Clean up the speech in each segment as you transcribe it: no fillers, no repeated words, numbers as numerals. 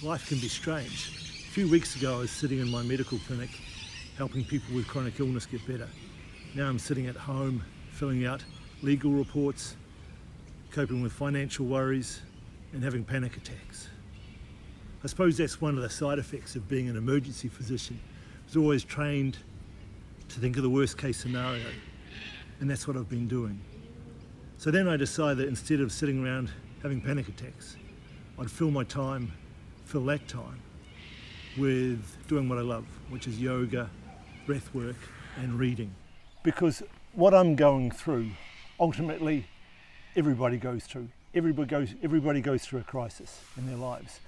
life can be strange. A few weeks ago I was sitting in my medical clinic helping people with chronic illness get better. Now I'm sitting at home filling out legal reports, coping with financial worries and having panic attacks. I suppose that's one of the side effects of being an emergency physician. I was always trained to think of the worst case scenario, and that's what I've been doing. So then I decided that instead of sitting around having panic attacks, I'd fill that time with doing what I love, which is yoga, breath work and reading. Because what I'm going through, ultimately everybody goes through. Everybody goes through a crisis in their lives.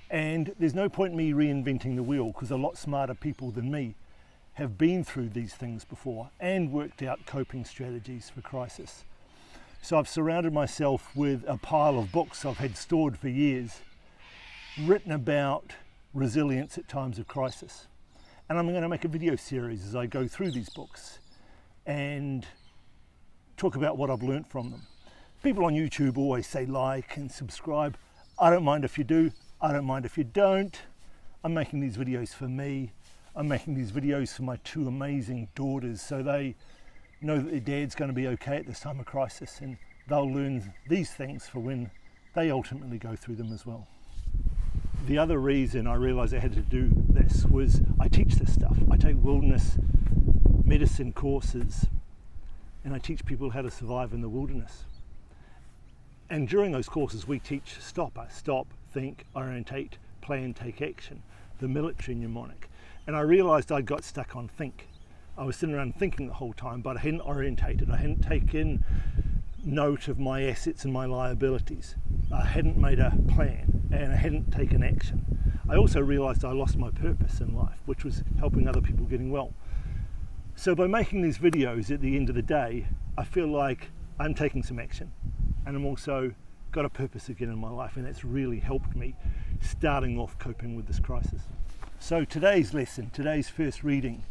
And there's no point in me reinventing the wheel, because a lot smarter people than me have been through these things before and worked out coping strategies for crisis. So I've surrounded myself with a pile of books I've had stored for years, written about resilience at times of crisis. And I'm going to make a video series as I go through these books and talk about what I've learnt from them. People on YouTube always say like and subscribe. I don't mind if you do, I don't mind if you don't. I'm making these videos for me. I'm making these videos for my two amazing daughters, so they know that their dad's going to be okay at this time of crisis, and they'll learn these things for when they ultimately go through them as well. The other reason I realised I had to do this was I teach this stuff. I take wilderness medicine courses and I teach people how to survive in the wilderness. And during those courses we teach stop, think, orientate, plan, take action, the military mnemonic. And I realised I got stuck on think. I was sitting around thinking the whole time, but I hadn't orientated. I hadn't taken note of my assets and my liabilities. I hadn't made a plan and I hadn't taken action. I also realised I lost my purpose in life, which was helping other people getting well. So by making these videos at the end of the day, I feel like I'm taking some action and I'm also got a purpose again in my life, and that's really helped me starting off coping with this crisis. So today's lesson, today's first reading,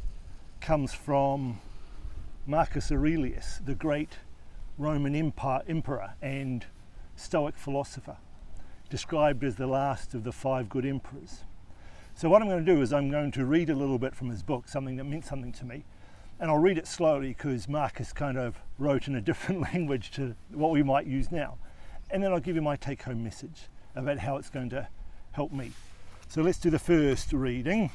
comes from Marcus Aurelius, the great Roman emperor and Stoic philosopher, described as the last of the 5 good emperors. So what I'm going to do is I'm going to read a little bit from his book, something that meant something to me, and I'll read it slowly because Marcus kind of wrote in a different language to what we might use now. And then I'll give you my take-home message about how it's going to help me. So let's do the first reading.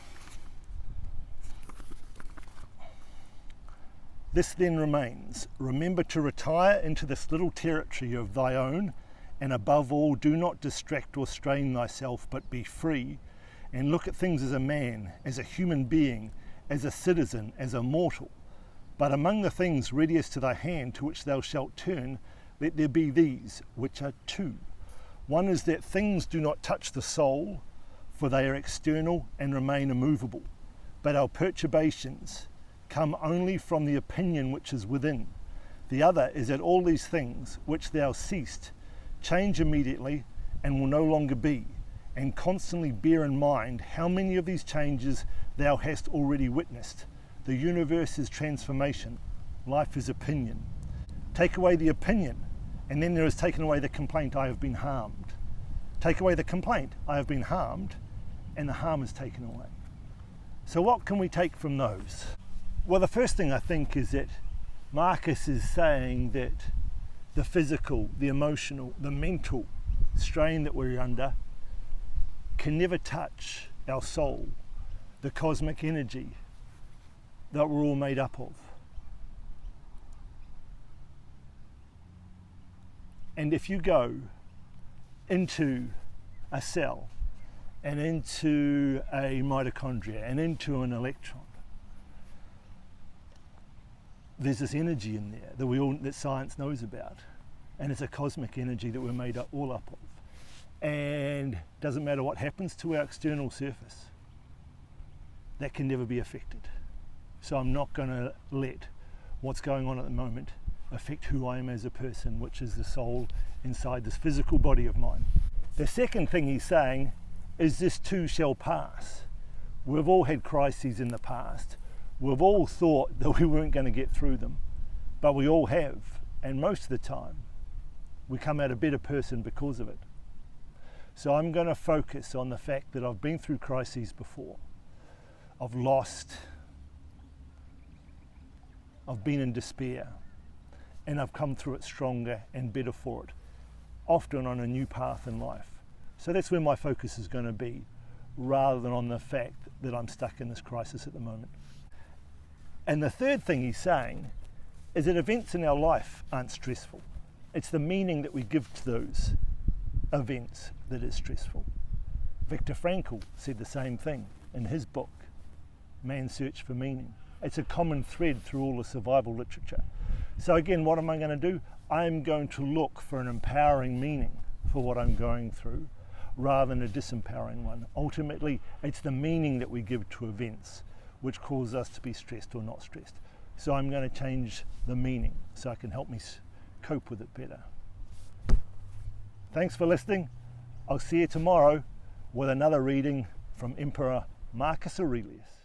This then remains. Remember to retire into this little territory of thy own, and above all, do not distract or strain thyself, but be free, and look at things as a man, as a human being, as a citizen, as a mortal. But among the things readiest to thy hand, to which thou shalt turn, let there be these, which are 2. One is that things do not touch the soul, for they are external and remain immovable. But our perturbations come only from the opinion which is within. The other is that all these things which thou seest change immediately and will no longer be, and constantly bear in mind how many of these changes thou hast already witnessed. The universe is transformation, life is opinion. Take away the opinion, and then there is taken away the complaint, I have been harmed. Take away the complaint, I have been harmed, and the harm is taken away. So what can we take from those? Well, the first thing I think is that Marcus is saying that the physical, the emotional, the mental strain that we're under can never touch our soul, the cosmic energy that we're all made up of. And if you go into a cell and into a mitochondria and into an electron, there's this energy in there that science knows about, and it's a cosmic energy that we're made all up of. And doesn't matter what happens to our external surface, that can never be affected. So I'm not going to let what's going on at the moment affect who I am as a person, which is the soul inside this physical body of mine. The second thing he's saying is this too shall pass. We've all had crises in the past. We've all thought that we weren't going to get through them, but we all have, and most of the time we come out a better person because of it. So I'm going to focus on the fact that I've been through crises before. I've lost, I've been in despair, and I've come through it stronger and better for it, often on a new path in life. So that's where my focus is going to be, rather than on the fact that I'm stuck in this crisis at the moment. And the third thing he's saying is that events in our life aren't stressful. It's the meaning that we give to those events that is stressful. Viktor Frankl said the same thing in his book, Man's Search for Meaning. It's a common thread through all the survival literature. So again, what am I going to do? I'm going to look for an empowering meaning for what I'm going through, rather than a disempowering one. Ultimately, it's the meaning that we give to events which cause us to be stressed or not stressed. So I'm going to change the meaning so it can help me cope with it better. Thanks for listening. I'll see you tomorrow with another reading from Emperor Marcus Aurelius.